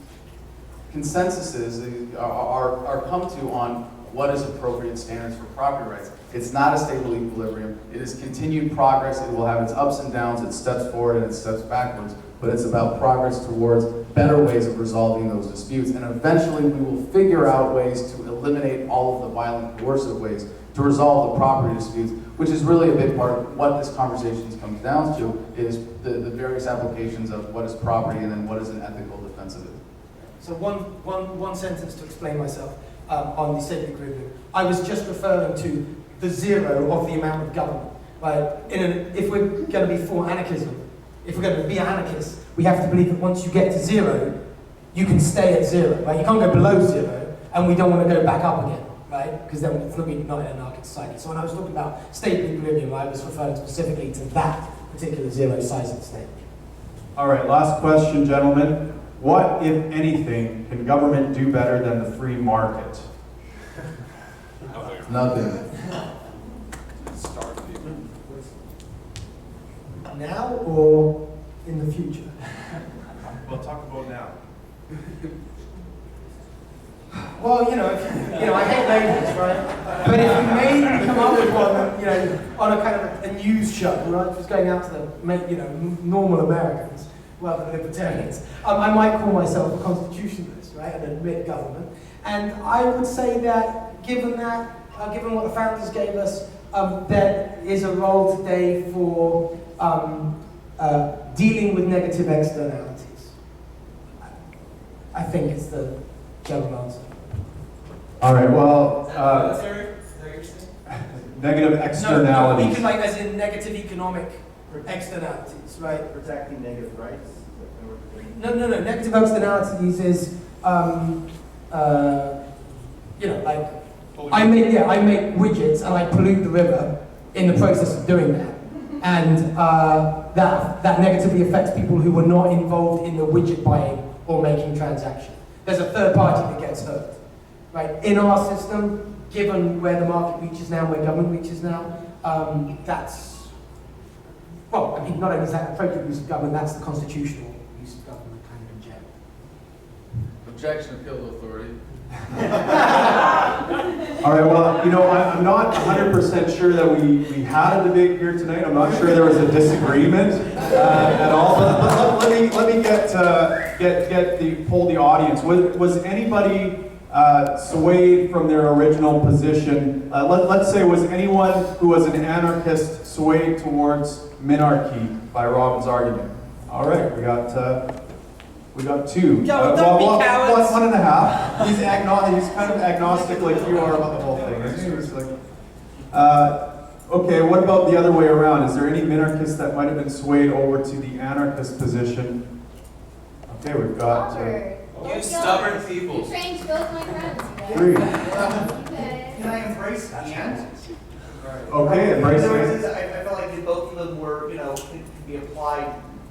consensuses are come to on what is appropriate standards for property rights. It's not a stable equilibrium. It is continued progress. It will have its ups and downs, its steps forward and its steps backwards, but it's about progress towards better ways of resolving those disputes. And eventually we will figure out ways to eliminate all of the violent, coercive ways to resolve the property disputes, which is really a big part of what this conversation comes down to, is the various applications of what is property and then what is an ethical defense of it. So one sentence to explain myself on the stable equilibrium. I was just referring to the zero of the amount of government. Right? If we're going to be for anarchism, if we're going to be anarchists, we have to believe that once you get to zero, you can stay at zero, right? You can't go below zero, and we don't want to go back up again, right? Because then it's not an anarchic society. So when I was talking about stable equilibrium, I was referring specifically to that particular zero size of the state. All right, last question, gentlemen. What, if anything, can government do better than the free market? Nothing. Now or in the future? We'll talk about now. Well, I hate labels, right? But if you made come up with one, on a kind of a news show, right, just going out to the, normal Americans, rather than libertarians, I might call myself a constitutionalist, right, and admit government. And I would say that, given what the founders gave us, there is a role today for dealing with negative externalities. I think it's the general answer. All right, well, negative No, externalities. as in negative economic externalities, right? Protecting negative rights? No. Negative externalities is, I make widgets and I pollute the river in the process of doing that, and that negatively affects people who were not involved in the widget buying or making transaction. There's a third party that gets hurt, right? In our system, given where the market reaches now, where government reaches now, not only is that appropriate use of government, that's the constitutional use of government kind of in general. Objection, appeal to authority. All right, well, I'm not 100% sure that we had a debate here tonight. I'm not sure there was a disagreement at all. But let me poll the audience. Was anybody swayed from their original position? Let's say, was anyone who was an anarchist swayed towards Minarchy by Robin's argument? All right, we got two. Yo, don't be cowards. One and a half. He's kind of agnostic like you are about the whole thing. He's like, okay, what about the other way around? Is there any minarchists that might have been swayed over to the anarchist position? Okay, we've got You stubborn people. You trained both my friends, you guys. three. Can I embrace and? Okay, embrace There it. was- I felt like both of them were, could be applied.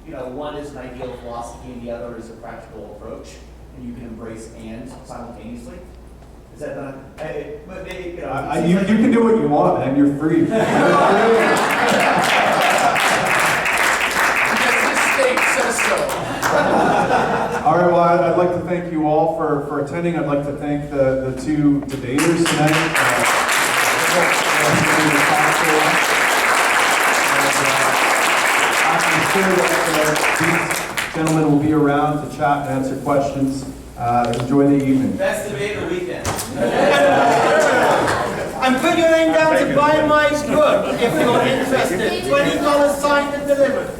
One is an ideal philosophy and the other is a practical approach, and you can embrace and simultaneously. Is that not? But maybe, You can do what you want, man. You're free. Because this state says so. All right, well, I'd like to thank you all for attending. I'd like to thank the two debaters tonight. I'm sure that these gentlemen will be around to chat and answer questions. Enjoy the evening. Best debate of the weekend. And put your name down to buy my book if you're interested. $20 signed and delivered.